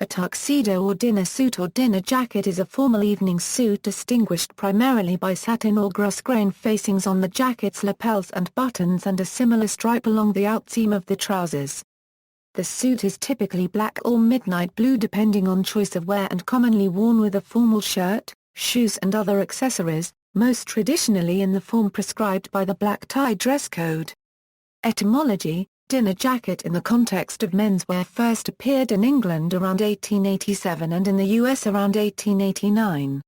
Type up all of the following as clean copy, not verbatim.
A tuxedo or dinner suit or dinner jacket is a formal evening suit distinguished primarily by satin or grosgrain facings on the jacket's lapels and buttons and a similar stripe along the outseam of the trousers. The suit is typically black or midnight blue depending on choice of wear and commonly worn with a formal shirt, shoes and other accessories, most traditionally in the form prescribed by the black tie dress code. Etymology: dinner jacket in the context of menswear first appeared in England around 1887 and in the US around 1889.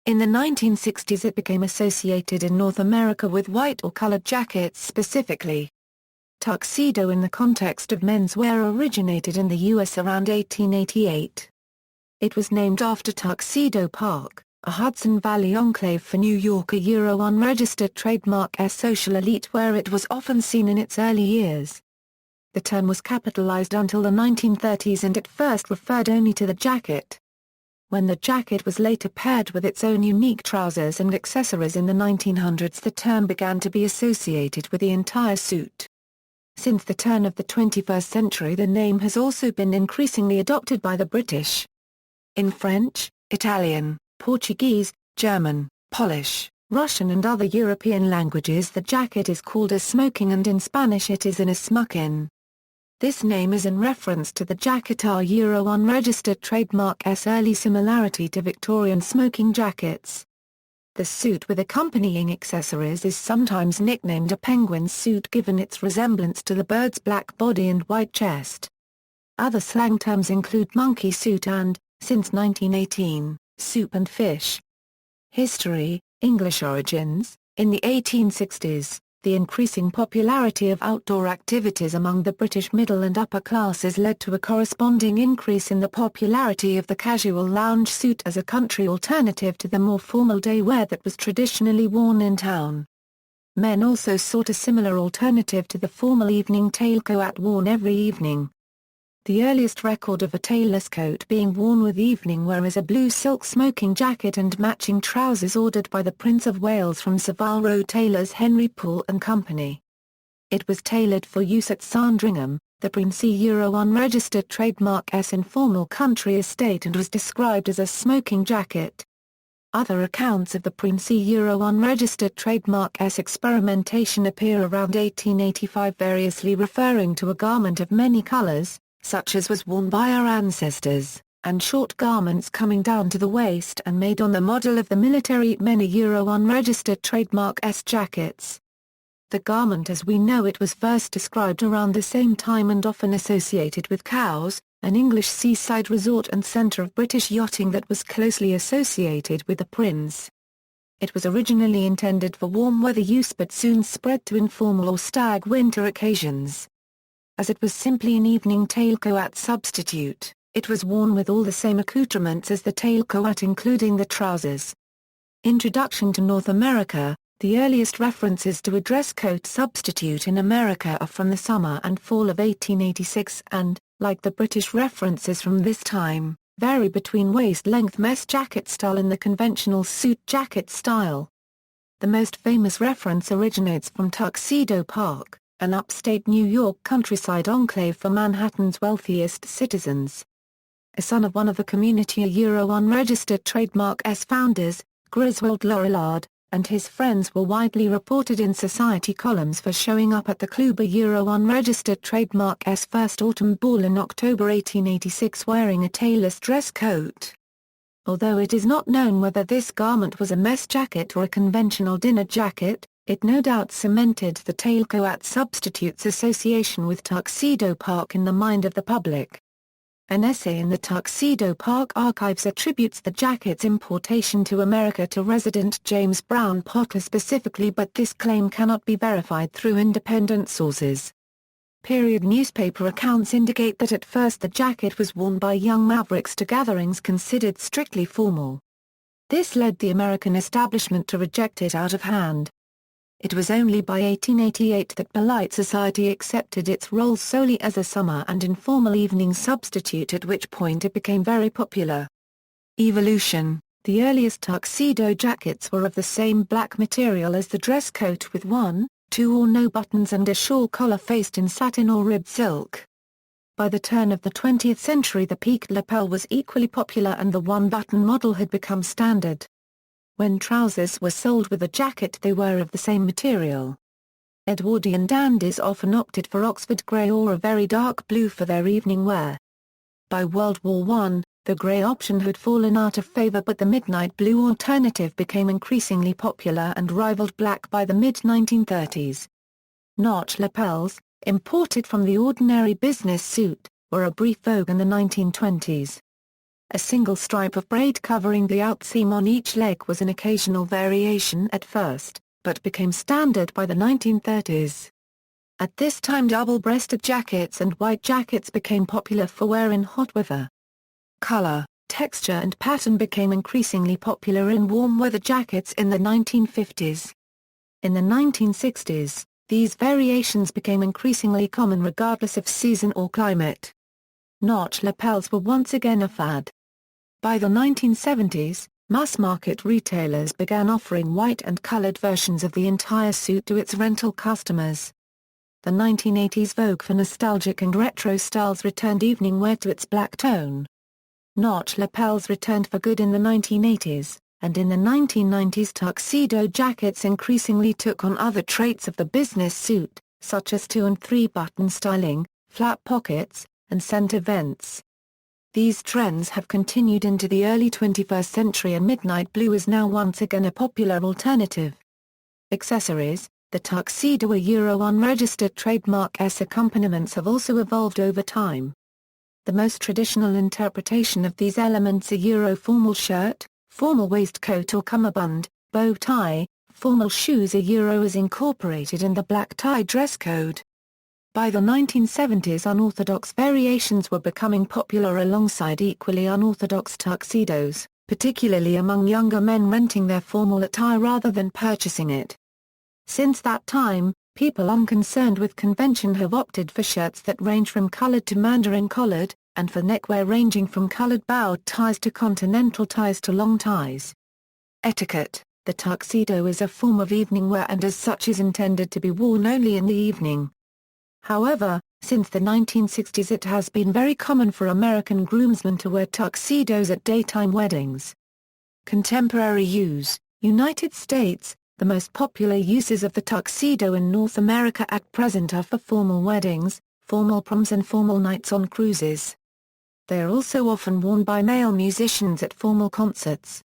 In the 1960s it became associated in North America with white or colored jackets specifically. Tuxedo in the context of menswear originated in the US around 1888. It was named after Tuxedo Park, a Hudson Valley enclave for New York, a unregistered trademark social elite where it was often seen in its early years. The term was capitalized until the 1930s and at first referred only to the jacket. When the jacket was later paired with its own unique trousers and accessories in the 1900s, the term began to be associated with the entire suit. Since the turn of the 21st century, the name has also been increasingly adopted by the British. In French, Italian, Portuguese, German, Polish, Russian and other European languages the jacket is called a smoking and in Spanish it is an esmukin. This name is in reference to the jacket unregistered trademark's early similarity to Victorian smoking jackets. The suit with accompanying accessories is sometimes nicknamed a penguin suit given its resemblance to the bird's black body and white chest. Other slang terms include monkey suit and, since 1918, soup and fish. History: English origins. In the 1860s, the increasing popularity of outdoor activities among the British middle and upper classes led to a corresponding increase in the popularity of the casual lounge suit as a country alternative to the more formal day wear that was traditionally worn in town. Men also sought a similar alternative to the formal evening tailcoat worn every evening. The earliest record of a tailless coat being worn with evening wear is a blue silk smoking jacket and matching trousers ordered by the Prince of Wales from Savile Row tailors Henry Poole and Company. It was tailored for use at Sandringham, the Princey unregistered trademark's informal country estate, and was described as a smoking jacket. Other accounts of the Princey unregistered trademark's experimentation appear around 1885, variously referring to a garment of many colors, such as was worn by our ancestors, and short garments coming down to the waist and made on the model of the military men unregistered trademark's jackets. The garment as we know it was first described around the same time and often associated with Cowes, an English seaside resort and centre of British yachting that was closely associated with the Prince. It was originally intended for warm weather use but soon spread to informal or stag winter occasions. As it was simply an evening tailcoat substitute, it was worn with all the same accoutrements as the tailcoat including the trousers. Introduction to North America. The earliest references to a dress coat substitute in America are from the summer and fall of 1886 and, like the British references from this time, vary between waist-length mess jacket style and the conventional suit jacket style. The most famous reference originates from Tuxedo Park, an upstate New York countryside enclave for Manhattan's wealthiest citizens. A son of one of the community unregistered trademark's founders, Griswold Lorillard, and his friends were widely reported in society columns for showing up at the Club unregistered trademark's first autumn ball in October 1886 wearing a tailless dress coat. Although it is not known whether this garment was a mess jacket or a conventional dinner jacket, it no doubt cemented the tailcoat substitute's association with Tuxedo Park in the mind of the public. An essay in the Tuxedo Park archives attributes the jacket's importation to America to resident James Brown Potter specifically, but this claim cannot be verified through independent sources. Period newspaper accounts indicate that at first the jacket was worn by young mavericks to gatherings considered strictly formal. This led the American establishment to reject it out of hand. It was only by 1888 that polite society accepted its role solely as a summer and informal evening substitute, at which point it became very popular. Evolution. The earliest tuxedo jackets were of the same black material as the dress coat with one, two or no buttons and a shawl collar faced in satin or ribbed silk. By the turn of the 20th century the peaked lapel was equally popular and the one-button model had become standard. When trousers were sold with a jacket they were of the same material. Edwardian dandies often opted for Oxford grey or a very dark blue for their evening wear. By World War I, the grey option had fallen out of favour but the midnight blue alternative became increasingly popular and rivaled black by the mid-1930s. Notch lapels, imported from the ordinary business suit, were a brief vogue in the 1920s. A single stripe of braid covering the outseam on each leg was an occasional variation at first, but became standard by the 1930s. At this time double-breasted jackets and white jackets became popular for wear in hot weather. Color, texture and pattern became increasingly popular in warm weather jackets in the 1950s. In the 1960s, these variations became increasingly common regardless of season or climate. Notch lapels were once again a fad. By the 1970s, mass-market retailers began offering white and colored versions of the entire suit to its rental customers. The 1980s vogue for nostalgic and retro styles returned evening wear to its black tone. Notch lapels returned for good in the 1980s, and in the 1990s tuxedo jackets increasingly took on other traits of the business suit, such as 2- and 3-button styling, flap pockets, and center vents. These trends have continued into the early 21st century and midnight blue is now once again a popular alternative. Accessories, the tuxedo a unregistered trademark S accompaniments have also evolved over time. The most traditional interpretation of these elements a formal shirt, formal waistcoat or cummerbund, bow tie, formal shoes a is incorporated in the black tie dress code. By the 1970s unorthodox variations were becoming popular alongside equally unorthodox tuxedos, particularly among younger men renting their formal attire rather than purchasing it. Since that time, people unconcerned with convention have opted for shirts that range from collared to mandarin collared, and for neckwear ranging from collared bowed ties to continental ties to long ties. Etiquette: the tuxedo is a form of evening wear and as such is intended to be worn only in the evening. However, since the 1960s it has been very common for American groomsmen to wear tuxedos at daytime weddings. Contemporary use: United States, the most popular uses of the tuxedo in North America at present are for formal weddings, formal proms and formal nights on cruises. They are also often worn by male musicians at formal concerts.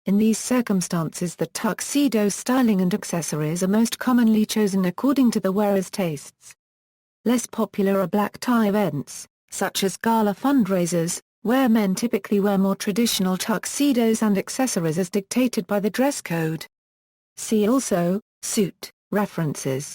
In these circumstances the tuxedo styling and accessories are most commonly chosen according to the wearer's tastes. Less popular are black tie events, such as gala fundraisers, where men typically wear more traditional tuxedos and accessories as dictated by the dress code. See also, suit, references.